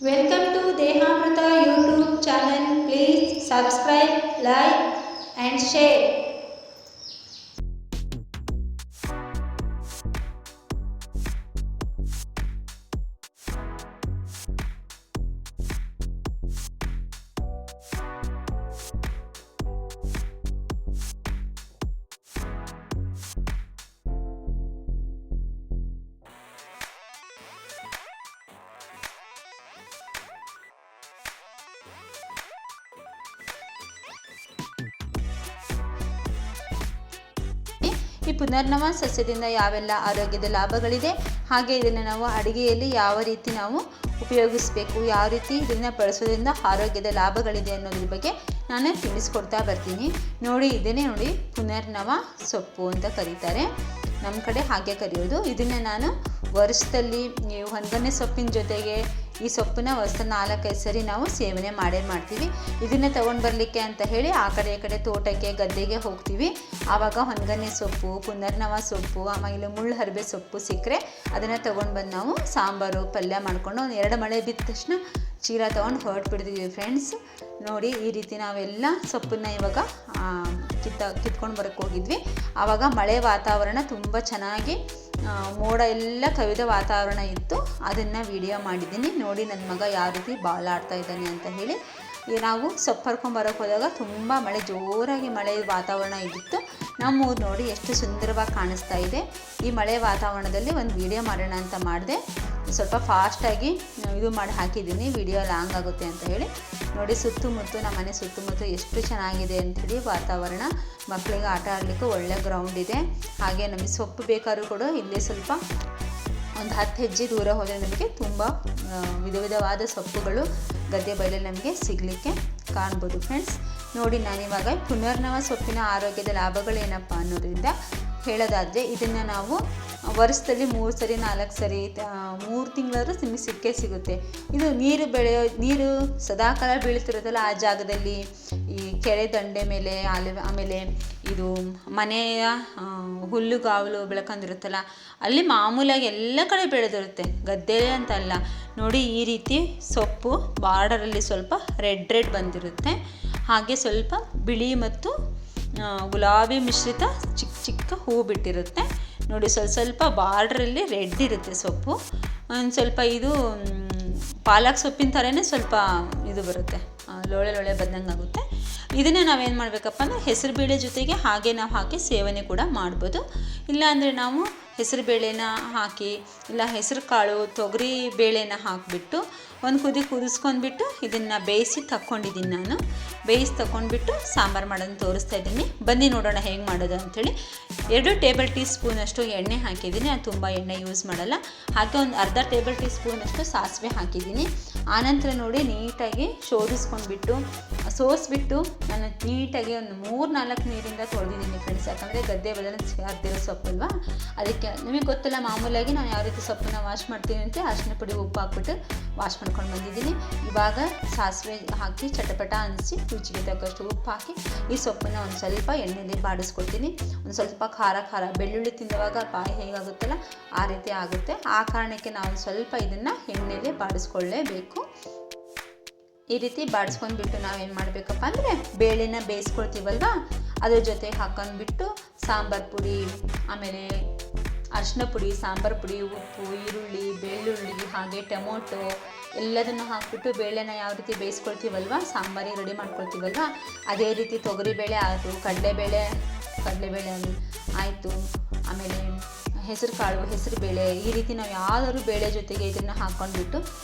Welcome to Dehamrita YouTube channel. Please subscribe, like and share. ಈ ಪುನರ್ನವ ಸಸ್ಯದಿಂದ ಯಾವೆಲ್ಲ ಆರೋಗ್ಯದ ಲಾಭಗಳಿದೆ, ಹಾಗೆ ಇದನ್ನು ನಾವು ಅಡುಗೆಯಲ್ಲಿ ಯಾವ ರೀತಿ ನಾವು ಉಪಯೋಗಿಸಬೇಕು, ಯಾವ ರೀತಿ ಇದನ್ನು ಬಳಸೋದ್ರಿಂದ ಆರೋಗ್ಯದ ಲಾಭಗಳಿದೆ ಅನ್ನೋದ್ರ ಬಗ್ಗೆ ನಾನು ತಿಳಿಸ್ಕೊಡ್ತಾ ಬರ್ತೀನಿ. ನೋಡಿ, ಇದನ್ನೇ ನೋಡಿ ಪುನರ್ನವ ಸೊಪ್ಪು ಅಂತ ಕರೀತಾರೆ. ನಮ್ಮ ಕಡೆ ಹಾಗೆ ಕರೆಯೋದು. ಇದನ್ನು ನಾನು ವರ್ಷದಲ್ಲಿ ನೀವು ಹೊಂಗನೆ ಸೊಪ್ಪಿನ ಜೊತೆಗೆ ಈ ಸೊಪ್ಪನ್ನ ವರ್ಷದ 4-5 ಸರಿ ನಾವು ಸೇವನೆ ಮಾಡ್ತೀವಿ. ಇದನ್ನು ತೊಗೊಂಡು ಬರಲಿಕ್ಕೆ ಅಂತ ಹೇಳಿ ಆ ಕಡೆ ತೋಟಕ್ಕೆ ಗದ್ದೆಗೆ ಹೋಗ್ತೀವಿ. ಆವಾಗ ಹೊಂಗನೆ ಸೊಪ್ಪು, ಪುನರ್ನವ ಸೊಪ್ಪು, ಆಮೇಲೆ ಮುಳ್ಳು ಹರಬೆ ಸೊಪ್ಪು ಸಿಕ್ಕರೆ ಅದನ್ನು ತೊಗೊಂಡು ಬಂದು ನಾವು ಸಾಂಬಾರು ಪಲ್ಯ ಮಾಡಿಕೊಂಡು ಒಂದು 2 ಮಳೆ ಬಿದ್ದ ತಕ್ಷಣ ಚೀಲ ತೊಗೊಂಡು ಹೊರಟ್ಬಿಡ್ತೀವಿ ಫ್ರೆಂಡ್ಸ್. ನೋಡಿ, ಈ ರೀತಿ ನಾವೆಲ್ಲ ಸೊಪ್ಪನ್ನು ಇವಾಗ ಕಿತ್ಕೊಂಡು ಬರೋಕ್ಕೆ ಹೋಗಿದ್ವಿ. ಆವಾಗ ಮಳೆ ವಾತಾವರಣ ತುಂಬ ಚೆನ್ನಾಗಿ ಮೋಡ ಎಲ್ಲ ಕವಿದ ವಾತಾವರಣ ಇತ್ತು. ಅದನ್ನು ವಿಡಿಯೋ ಮಾಡಿದ್ದೀನಿ. ನೋಡಿ ನನ್ನ ಮಗ ಯಾವ ರೀತಿ ಬಾಲ್ ಆಡ್ತಾ ಇದ್ದಾನೆ ಅಂತ ಹೇಳಿ. ನಾವು ಸೊಪ್ಪು ಹರ್ಕೊಂಬರೋಕ್ಕೆ ಹೋದಾಗ ತುಂಬ ಜೋರಾಗಿ ಮಳೆ ವಾತಾವರಣ ಇದ್ದಿತ್ತು. ನಮ್ಮೂರು ನೋಡಿ ಎಷ್ಟು ಸುಂದರವಾಗಿ ಕಾಣಿಸ್ತಾ ಇದೆ. ಈ ಮಳೆ ವಾತಾವರಣದಲ್ಲಿ ಒಂದು ವಿಡಿಯೋ ಮಾಡೋಣ ಅಂತ ಮಾಡಿದೆ. ಸ್ವಲ್ಪ ಫಾಸ್ಟಾಗಿ ಇದು ಮಾಡಿ ಹಾಕಿದ್ದೀನಿ, ವಿಡಿಯೋ ಲಾಂಗ್ ಆಗುತ್ತೆ ಅಂತ ಹೇಳಿ. ನೋಡಿ, ಸುತ್ತಮುತ್ತ ನಮ್ಮ ಮನೆ ಸುತ್ತಮುತ್ತ ಎಷ್ಟು ಚೆನ್ನಾಗಿದೆ ಅಂಥೇಳಿ ವಾತಾವರಣ. ಮಕ್ಕಳಿಗೆ ಆಟ ಆಡಲಿಕ್ಕೆ ಒಳ್ಳೆ ಗ್ರೌಂಡ್ ಇದೆ. ಹಾಗೆ ನಮಗೆ ಸೊಪ್ಪು ಬೇಕಾದ್ರೂ ಕೂಡ ಇಲ್ಲಿ ಸ್ವಲ್ಪ ಒಂದು 10 ಹೆಜ್ಜೆ ದೂರ ಹೋದರೆ ನಮಗೆ ತುಂಬ ವಿಧವಾದ ಸೊಪ್ಪುಗಳು ಗದ್ದೆ ಬಯಲಲ್ಲಿ ನಮಗೆ ಸಿಗಲಿಕ್ಕೆ ಕಾಣ್ಬೋದು ಫ್ರೆಂಡ್ಸ್. ನೋಡಿ, ನಾನಿವಾಗ ಪುನರ್ನವ ಸೊಪ್ಪಿನ ಆರೋಗ್ಯದ ಲಾಭಗಳೇನಪ್ಪ ಅನ್ನೋದ್ರಿಂದ ಹೇಳೋದಾದರೆ, ಇದನ್ನು ನಾವು ವರ್ಷದಲ್ಲಿ 3 ಸರಿ 4 ಸರಿ 3 ತಿಂಗಳಾದ್ರೂ ನಿಮಗೆ ಸಿಕ್ಕೇ ಸಿಗುತ್ತೆ. ಇದು ನೀರು ಸದಾಕಾಲ ಬೀಳ್ತಿರೋದಲ್ಲ, ಆ ಜಾಗದಲ್ಲಿ ಈ ಕೆರೆ ದಂಡೆ ಮೇಲೆ ಆಮೇಲೆ ಇದು ಮನೆಯ ಹುಲ್ಲುಗಾವಲು ಬೆಳ್ಕೊಂಡಿರುತ್ತಲ್ಲ, ಅಲ್ಲಿ ಮಾಮೂಲಾಗಿ ಎಲ್ಲ ಕಡೆ ಬೆಳೆದಿರುತ್ತೆ, ಗದ್ದೆ ಅಂತಲ್ಲ. ನೋಡಿ, ಈ ರೀತಿ ಸೊಪ್ಪು ಬಾರ್ಡರಲ್ಲಿ ಸ್ವಲ್ಪ ರೆಡ್ ಬಂದಿರುತ್ತೆ. ಹಾಗೆ ಸ್ವಲ್ಪ ಬಿಳಿ ಮತ್ತು ಗುಲಾಬಿ ಮಿಶ್ರಿತ ಚಿಕ್ಕ ಹೂ ಬಿಟ್ಟಿರುತ್ತೆ. ನೋಡಿ, ಸ್ವಲ್ಪ ಬಾರ್ಡ್ರಲ್ಲಿ ರೆಡ್ ಇರುತ್ತೆ ಸೊಪ್ಪು. ಒಂದು ಸ್ವಲ್ಪ ಇದು ಪಾಲಕ್ ಸೊಪ್ಪಿನ ಥರನೇ ಸ್ವಲ್ಪ ಇದು ಬರುತ್ತೆ, ಲೋಳೆ ಬಂದಂಗೆ ಆಗುತ್ತೆ. ಇದನ್ನು ನಾವೇನು ಮಾಡಬೇಕಪ್ಪ ಅಂದರೆ ಹೆಸರು ಬೇಳೆ ಜೊತೆಗೆ ಹಾಗೆ ನಾವು ಹಾಕಿ ಸೇವನೆ ಕೂಡ ಮಾಡ್ಬೋದು. ಇಲ್ಲಾಂದರೆ ನಾವು ಹೆಸರು ಬೇಳೆನ ಹಾಕಿ, ಇಲ್ಲ ಹೆಸರು ಕಾಳು ತೊಗರಿ ಬೇಳೆನ ಹಾಕಿಬಿಟ್ಟು ಒಂದು ಕುದಿಸ್ಕೊಂಡ್ಬಿಟ್ಟು ಇದನ್ನು ಬೇಯಿಸಿ ತಗೊಂಡಿದ್ದೀನಿ ನಾನು. ತಗೊಂಡ್ಬಿಟ್ಟು ಸಾಂಬಾರು ಮಾಡೋದನ್ನು ತೋರಿಸ್ತಾ ಇದ್ದೀನಿ. ಬನ್ನಿ ನೋಡೋಣ ಹೇಗೆ ಮಾಡೋದು ಅಂಥೇಳಿ. 2 ಟೇಬಲ್ ಟೀ ಸ್ಪೂನಷ್ಟು ಎಣ್ಣೆ ಹಾಕಿದ್ದೀನಿ. ನಾನು ತುಂಬ ಎಣ್ಣೆ ಯೂಸ್ ಮಾಡಲ್ಲ. ಹಾಗೆ ಒಂದು ಅರ್ಧ ಟೇಬಲ್ ಟೀ ಸ್ಪೂನಷ್ಟು ಸಾಸಿವೆ ಹಾಕಿದ್ದೀನಿ. ಆನಂತರ ನೋಡಿ, ನೀಟಾಗಿ ಸೋಸಿಬಿಟ್ಟು ನಾನು ನೀಟಾಗಿ ಒಂದು 3-4 ನೀರಿಂದ ತೊಳೆದಿದ್ದೀನಿ ಫ್ರೆಂಡ್ಸ್. ಯಾಕಂದರೆ ಗದ್ದೆ ಬದಲು ಹರಿದಿರೋ ಸೊಪ್ಪಲ್ವಾ, ಅದಕ್ಕೆ ನಿಮಗೆ ಗೊತ್ತಲ್ಲ ಮಾಮೂಲಾಗಿ ನಾನು ಯಾವ ರೀತಿ ಸೊಪ್ಪನ್ನು ವಾಶ್ ಮಾಡ್ತೀನಿ ಅಂತ. ಅರಿಶಿನ ಪುಡಿ, ಉಪ್ಪು ಹಾಕ್ಬಿಟ್ಟು ವಾಶ್ ಮಾಡ್ಕೊಂಡು ಬಂದಿದ್ದೀನಿ. ಇವಾಗ ಸಾಸಿವೆ ಹಾಕಿ ಚಟಪಟ ಅನಿಸಿ ರುಚಿಗೆ ತಕ್ಕಷ್ಟು ಉಪ್ಪು ಹಾಕಿ ಈ ಸೊಪ್ಪನ್ನು ಒಂದು ಸ್ವಲ್ಪ ಎಣ್ಣೆಯಲ್ಲಿ ಬಾಡಿಸ್ಕೊಳ್ತೀನಿ. ಒಂದು ಸ್ವಲ್ಪ ಖಾರ ಬೆಳ್ಳುಳ್ಳಿ ತಿನ್ನುವಾಗ ಬಾಯಿ ಹೇಗಾಗುತ್ತಲ್ಲ ಆ ರೀತಿ ಆಗುತ್ತೆ. ಆ ಕಾರಣಕ್ಕೆ ನಾವು ಸ್ವಲ್ಪ ಇದನ್ನು ಎಣ್ಣೆಯಲ್ಲಿ ಬಾಡಿಸ್ಕೊಳ್ಳೇಬೇಕು. ಈ ರೀತಿ ಬಾಡಿಸ್ಕೊಂಡ್ಬಿಟ್ಟು ನಾವೇನು ಮಾಡಬೇಕಪ್ಪ ಅಂದರೆ ಬೇಳೆನ ಬೇಯಿಸ್ಕೊಳ್ತೀವಲ್ವ, ಅದ್ರ ಜೊತೆ ಹಾಕೊಂಡ್ಬಿಟ್ಟು ಸಾಂಬಾರು ಪುಡಿ, ಆಮೇಲೆ ಅರಿಶಿನ ಪುಡಿ, ಸಾಂಬಾರು ಪುಡಿ, ಉಪ್ಪು, ಈರುಳ್ಳಿ, ಬೆಳ್ಳುಳ್ಳಿ, ಹಾಗೆ ಟೊಮೊಟೊ ಎಲ್ಲದನ್ನು ಹಾಕಿಬಿಟ್ಟು ಬೇಳೆನ ಯಾವ ರೀತಿ ಬೇಯಿಸ್ಕೊಳ್ತೀವಲ್ವ, ಸಾಂಬಾರಿಗೆ ರೆಡಿ ಮಾಡ್ಕೊಳ್ತೀವಲ್ವ, ಅದೇ ರೀತಿ ತೊಗರಿಬೇಳೆ ಆಯಿತು, ಕಡಲೆಬೇಳೆ ಆಯಿತು, ಆಮೇಲೆ ಹೆಸರು ಬೇಳೆ, ಈ ರೀತಿ ನಾವು ಯಾವ್ದಾದ್ರು ಬೇಳೆ ಜೊತೆಗೆ ಇದನ್ನು ಹಾಕ್ಕೊಂಡ್ಬಿಟ್ಟು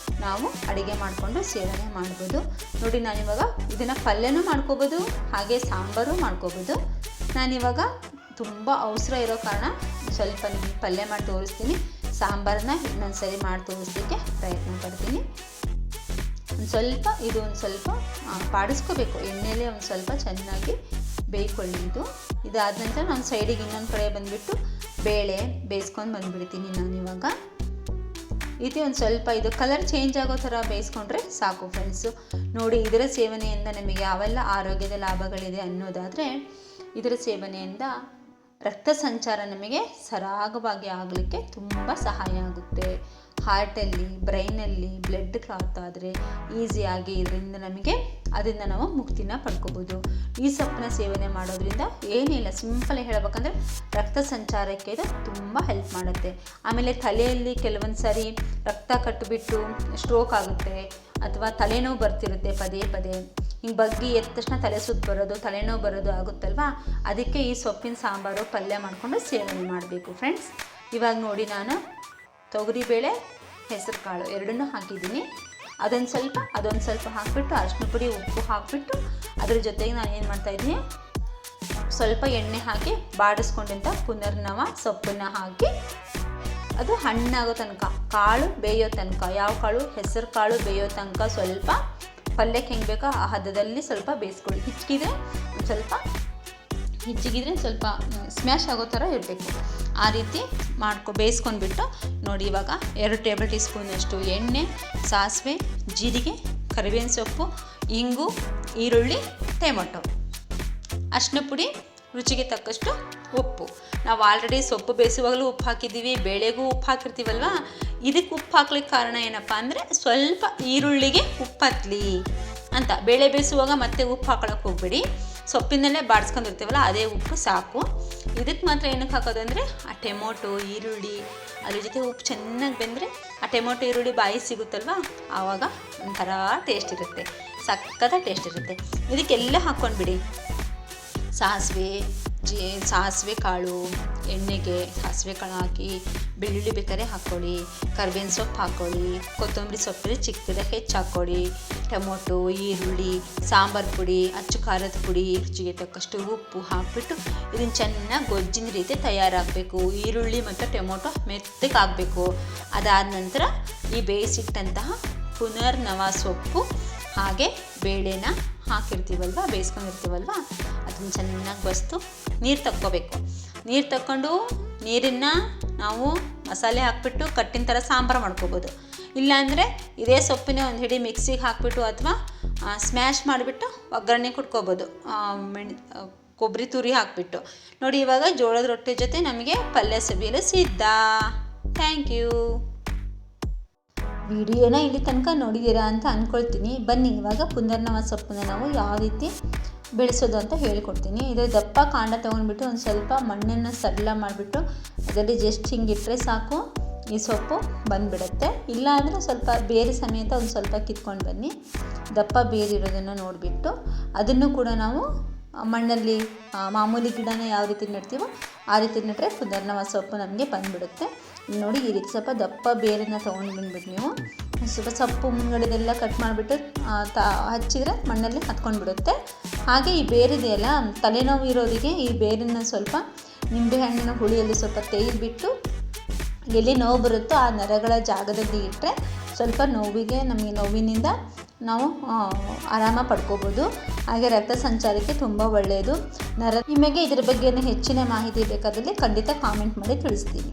ನಾವು ಅಡುಗೆ ಮಾಡಿಕೊಂಡು ಸೇವನೆ ಮಾಡ್ಬೋದು. ನೋಡಿ, ನಾನಿವಾಗ ಇದನ್ನು ಪಲ್ಯನೂ ಮಾಡ್ಕೋಬೋದು, ಹಾಗೆ ಸಾಂಬಾರು ಮಾಡ್ಕೋಬೋದು. ನಾನಿವಾಗ ತುಂಬ ಅವಸರ ಇರೋ ಕಾರಣ ಸ್ವಲ್ಪ ನಿಮಗೆ ಪಲ್ಯ ಮಾಡಿ ತೋರಿಸ್ತೀನಿ. ಸಾಂಬಾರನ್ನ ಇನ್ನೊಂದು ಸರಿ ಮಾಡಿ ತೋರಿಸ್ಲಿಕ್ಕೆ ಪ್ರಯತ್ನ ಪಡ್ತೀನಿ. ಒಂದು ಸ್ವಲ್ಪ ಬಾಡಿಸ್ಕೋಬೇಕು ಎಣ್ಣೆಯಲ್ಲೇ, ಒಂದು ಸ್ವಲ್ಪ ಚೆನ್ನಾಗಿ ಬೇಯ್ಕೊಳ್ಳಿ. ಇದಾದ ನಂತರ ನಾನು ಸೈಡಿಗೆ ಇನ್ನೊಂದು ಕಡೆ ಬಂದುಬಿಟ್ಟು ಬೇಳೆ ಬೇಯಿಸ್ಕೊಂಡು ಬಂದುಬಿಡ್ತೀನಿ. ನಾನಿವಾಗ ರೀತಿ ಒಂದು ಸ್ವಲ್ಪ ಇದು ಕಲರ್ ಚೇಂಜ್ ಆಗೋ ಥರ ಬೇಯಿಸ್ಕೊಂಡ್ರೆ ಸಾಕು ಫ್ರೆಂಡ್ಸು. ನೋಡಿ, ಇದರ ಸೇವನೆಯಿಂದ ನಮಗೆ ಯಾವೆಲ್ಲ ಆರೋಗ್ಯದ ಲಾಭಗಳಿದೆ ಅನ್ನೋದಾದರೆ, ಇದರ ಸೇವನೆಯಿಂದ ರಕ್ತ ಸಂಚಾರ ನಮಗೆ ಸರಾಗವಾಗಿ ಆಗಲಿಕ್ಕೆ ತುಂಬ ಸಹಾಯ ಆಗುತ್ತೆ. ಹಾರ್ಟಲ್ಲಿ ಬ್ರೈನಲ್ಲಿ ಬ್ಲಡ್ ಕ್ಲಾತ್ ಆದರೆ ಈಸಿಯಾಗಿ ಇದರಿಂದ ನಮಗೆ ಅದರಿಂದ ನಾವು ಮುಕ್ತಿನ ಪಡ್ಕೋಬೋದು. ಈ ಸೊಪ್ಪನ್ನ ಸೇವನೆ ಮಾಡೋದ್ರಿಂದ ಏನಿಲ್ಲ, ಸಿಂಪಲಾಗಿ ಹೇಳ್ಬೇಕಂದ್ರೆ ರಕ್ತ ಸಂಚಾರಕ್ಕೆ ಇದು ತುಂಬ ಹೆಲ್ಪ್ ಮಾಡುತ್ತೆ. ಆಮೇಲೆ ತಲೆಯಲ್ಲಿ ಕೆಲವೊಂದು ಸಾರಿ ರಕ್ತ ಕಟ್ಟಿಬಿಟ್ಟು ಸ್ಟ್ರೋಕ್ ಆಗುತ್ತೆ ಅಥವಾ ತಲೆನೋವು ಬರ್ತಿರುತ್ತೆ ಪದೇ ಪದೇ. ಹಿಂಗೆ ಬಗ್ಗಿ ಎದ್ದ ತಕ್ಷಣ ತಲೆ ಸುತ್ತ ಬರೋದು, ತಲೆನೋವು ಬರೋದು ಆಗುತ್ತಲ್ವಾ, ಅದಕ್ಕೆ ಈ ಸೊಪ್ಪಿನ ಸಾಂಬಾರು ಪಲ್ಯ ಮಾಡಿಕೊಂಡು ಸೇವನೆ ಮಾಡಬೇಕು ಫ್ರೆಂಡ್ಸ್. ಇವಾಗ ನೋಡಿ, ನಾನು ತೊಗರಿಬೇಳೆ ಹೆಸರು ಕಾಳು ಎರಡನ್ನೂ ಹಾಕಿದ್ದೀನಿ. ಅದೊಂದು ಸ್ವಲ್ಪ ಹಾಕಿಬಿಟ್ಟು ಅರಿಶಿನ ಪುಡಿ ಉಪ್ಪು ಹಾಕಿಬಿಟ್ಟು ಅದ್ರ ಜೊತೆಗೆ ನಾನು ಏನು ಮಾಡ್ತಾಯಿದ್ದೀನಿ, ಸ್ವಲ್ಪ ಎಣ್ಣೆ ಹಾಕಿ ಬಾಡಿಸ್ಕೊಂಡಂಥ ಪುನರ್ನವ ಸೊಪ್ಪನ್ನು ಹಾಕಿ ಅದು ಹಣ್ಣಾಗೋ ತನಕ, ಕಾಳು ಬೇಯೋ ತನಕ, ಯಾವ ಕಾಳು, ಹೆಸರು ಕಾಳು ಬೇಯೋ ತನಕ ಸ್ವಲ್ಪ ಪಲ್ಯಕ್ಕೆ ಹೆಂಗೆ ಬೇಕೋ ಆ ಹದದಲ್ಲಿ ಸ್ವಲ್ಪ ಬೇಯಿಸ್ಕೊಳ್ಳಿ. ಹಿಚ್ಚಿಗಿದ್ರೆ ಸ್ವಲ್ಪ ಸ್ಮ್ಯಾಶ್ ಆಗೋ ಥರ ಇರಬೇಕು. ಆ ರೀತಿ ಬೇಯಿಸ್ಕೊಂಡ್ಬಿಟ್ಟು ನೋಡಿ, ಇವಾಗ 2 ಟೇಬಲ್ ಟೀ ಸ್ಪೂನಷ್ಟು ಎಣ್ಣೆ, ಸಾಸಿವೆ, ಜೀರಿಗೆ, ಕರಿಬೇವಿನ ಸೊಪ್ಪು, ಇಂಗು, ಈರುಳ್ಳಿ, ಟೊಮೊಟೊ, ಅರಿಶಿನ ಪುಡಿ, ರುಚಿಗೆ ತಕ್ಕಷ್ಟು ಉಪ್ಪು. ನಾವು ಆಲ್ರೆಡಿ ಸೊಪ್ಪು ಬೇಯಿಸುವಾಗಲೂ ಉಪ್ಪು ಹಾಕಿದ್ದೀವಿ, ಬೇಳೆಗೂ ಉಪ್ಪು ಹಾಕಿರ್ತೀವಲ್ವ. ಇದಕ್ಕೆ ಉಪ್ಪು ಹಾಕ್ಲಿಕ್ಕೆ ಕಾರಣ ಏನಪ್ಪ ಅಂದರೆ ಸ್ವಲ್ಪ ಈರುಳ್ಳಿಗೆ ಉಪ್ಪು ಹತ್ತಲಿ ಅಂತ. ಬೇಳೆ ಬೇಯಿಸುವಾಗ ಮತ್ತೆ ಉಪ್ಪು ಹಾಕೊಳಕ್ಕೆ ಹೋಗಬೇಡಿ, ಸೊಪ್ಪಿನಲ್ಲೇ ಬಾಡಿಸ್ಕೊಂಡಿರ್ತೀವಲ್ಲ ಅದೇ ಉಪ್ಪು ಸಾಕು. ಇದಕ್ಕೆ ಮಾತ್ರ ಏನಕ್ಕೆ ಹಾಕೋದಂದರೆ ಆ ಟೊಮೊಟೊ, ಈರುಳ್ಳಿ ಅದ್ರ ಜೊತೆ ಉಪ್ಪು ಚೆನ್ನಾಗಿ ಬೆಂದರೆ ಆ ಟೊಮೊಟೊ ಈರುಳ್ಳಿ ಬಾಯಿ ಸಿಗುತ್ತಲ್ವ, ಆವಾಗ ಒಂಥರ ಟೇಸ್ಟ್ ಇರುತ್ತೆ, ಸಖತ್ತ ಟೇಸ್ಟ್ ಇರುತ್ತೆ. ಇದಕ್ಕೆಲ್ಲ ಹಾಕ್ಕೊಂಡ್ಬಿಡಿ. ಸಾಸಿವೆ ಕಾಳು, ಎಣ್ಣೆಗೆ ಸಾಸಿವೆ ಕಾಳು ಹಾಕಿ, ಬೆಳ್ಳುಳ್ಳಿ ಬೇಕಾದ್ರೆ ಹಾಕ್ಕೊಳ್ಳಿ, ಕರಿಬೇವಿನ ಸೊಪ್ಪು ಹಾಕ್ಕೊಳ್ಳಿ, ಕೊತ್ತಂಬರಿ ಸೊಪ್ಪಲ್ಲಿ ಚಿಕ್ಕದಾಗಿ ಹೆಚ್ಚು ಹಾಕ್ಕೊಳ್ಳಿ, ಟೊಮೊಟೊ, ಈರುಳ್ಳಿ, ಸಾಂಬಾರು ಪುಡಿ, ಅಚ್ಚು ಖಾರದ ಪುಡಿ, ರುಚಿಗೆ ತಕ್ಕಷ್ಟು ಉಪ್ಪು ಹಾಕಿಬಿಟ್ಟು ಇದನ್ನು ಚೆನ್ನಾಗಿ ಗೊಜ್ಜಿನ ರೀತಿ ತಯಾರಾಗಬೇಕು. ಈರುಳ್ಳಿ ಮತ್ತು ಟೊಮೊಟೊ ಮೆತ್ತಗೆ ಆಗಬೇಕು. ಅದಾದ ನಂತರ ಈ ಬೇಯಿಸಿಟ್ಟಂತಹ ಪುನರ್ನವ ಸೊಪ್ಪು ಹಾಗೆ ಬೇಳೆನ ಹಾಕಿರ್ತೀವಲ್ವ, ಬೇಯಿಸ್ಕೊಂಡಿರ್ತೀವಲ್ವ, ಅದನ್ನು ಚೆನ್ನಾಗಿ ಬಸ್ತು ನೀರು ತಕ್ಕೋಬೇಕು. ನೀರು ತಕ್ಕೊಂಡು ನೀರನ್ನು ನಾವು ಮಸಾಲೆ ಹಾಕ್ಬಿಟ್ಟು ಕಟ್ಟಿನ ಥರ ಸಾಂಬಾರು ಮಾಡ್ಕೋಬೋದು. ಇಲ್ಲಾಂದರೆ ಇದೇ ಸೊಪ್ಪಿನ ಒಂದು ಹಿಡಿ ಮಿಕ್ಸಿಗೆ ಹಾಕಿಬಿಟ್ಟು ಅಥವಾ ಸ್ಮ್ಯಾಶ್ ಮಾಡಿಬಿಟ್ಟು ಒಗ್ಗರಣೆ ಕೊಟ್ಕೋಬೋದು, ಕೊಬ್ಬರಿ ತುರಿ ಹಾಕಿಬಿಟ್ಟು. ನೋಡಿ, ಇವಾಗ ಜೋಳದ ರೊಟ್ಟಿ ಜೊತೆ ನಮಗೆ ಪಲ್ಯ ಸವಿಯಲು ಸಿದ್ಧ. Thank you. ವಿಡಿಯೋನ ಇಲ್ಲಿ ತನಕ ನೋಡಿದ್ದೀರಾ ಅಂತ ಅಂದ್ಕೊಳ್ತೀನಿ. ಬನ್ನಿ, ಇವಾಗ ಪುನರ್ನವ ಸೊಪ್ಪನ್ನು ನಾವು ಯಾವ ರೀತಿ ಬೆಳೆಸೋದು ಅಂತ ಹೇಳ್ಕೊಡ್ತೀನಿ. ಇದು ದಪ್ಪ ಕಾಂಡ ತೊಗೊಂಡ್ಬಿಟ್ಟು ಒಂದು ಸ್ವಲ್ಪ ಮಣ್ಣನ್ನು ಸರಳ ಮಾಡಿಬಿಟ್ಟು ಅದರಲ್ಲಿ ಜಸ್ಟ್ ಹಿಂಗಿಟ್ರೆ ಸಾಕು, ಈ ಸೊಪ್ಪು ಬಂದುಬಿಡುತ್ತೆ. ಇಲ್ಲ ಅಂದರೆ ಸ್ವಲ್ಪ ಬೇರೆ ಸಮೇತ ಒಂದು ಸ್ವಲ್ಪ ಕಿತ್ಕೊಂಡು ಬನ್ನಿ. ದಪ್ಪ ಬೇರಿರೋದನ್ನು ನೋಡಿಬಿಟ್ಟು ಅದನ್ನು ಕೂಡ ನಾವು ಮಣ್ಣಲ್ಲಿ ಮಾಮೂಲಿ ಗಿಡನ ಯಾವ ರೀತಿ ನೆಡ್ತೀವೋ ಆ ರೀತಿ ನೆಟ್ಟರೆ ಪುನರ್ನವ ಸೊಪ್ಪು ನಮಗೆ ಬಂದುಬಿಡುತ್ತೆ. ನೋಡಿ, ಈ ರೀತಿ ಸ್ವಲ್ಪ ದಪ್ಪ ಬೇರನ್ನು ತೊಗೊಂಡು ಬಂದುಬಿಟ್ಟು ನೀವು ಸ್ವಲ್ಪ ಸೊಪ್ಪು ಮುಂದ್ಗಡೆದೆಲ್ಲ ಕಟ್ ಮಾಡಿಬಿಟ್ಟು ಹಚ್ಚಿದರೆ ಮಣ್ಣಲ್ಲಿ ಹತ್ಕೊಂಡ್ಬಿಡುತ್ತೆ. ಹಾಗೆ ಈ ಬೇರಿದೆಯಲ್ಲ, ತಲೆನೋವು ಇರೋರಿಗೆ ಈ ಬೇರನ್ನು ಸ್ವಲ್ಪ ನಿಂಬೆಹಣ್ಣಿನ ಹುಳಿಯಲ್ಲಿ ಸ್ವಲ್ಪ ತೆಗೆದುಬಿಟ್ಟು ಎಲ್ಲಿ ನೋವು ಬರುತ್ತೋ ಆ ನರಗಳ ಜಾಗದಲ್ಲಿ ಇಟ್ಟರೆ ಸ್ವಲ್ಪ ನಮಗೆ ನೋವಿನಿಂದ ನಾವು ಆರಾಮ ಪಡ್ಕೋಬೋದು. ಹಾಗೆ ರಕ್ತ ಸಂಚಾರಕ್ಕೆ ತುಂಬ ಒಳ್ಳೆಯದು. ನಿಮಗೆ ಇದರ ಬಗ್ಗೆ ಹೆಚ್ಚಿನ ಮಾಹಿತಿ ಬೇಕಾದಲ್ಲಿ ಖಂಡಿತ ಕಾಮೆಂಟ್ ಮಾಡಿ ತಿಳಿಸ್ತೀನಿ.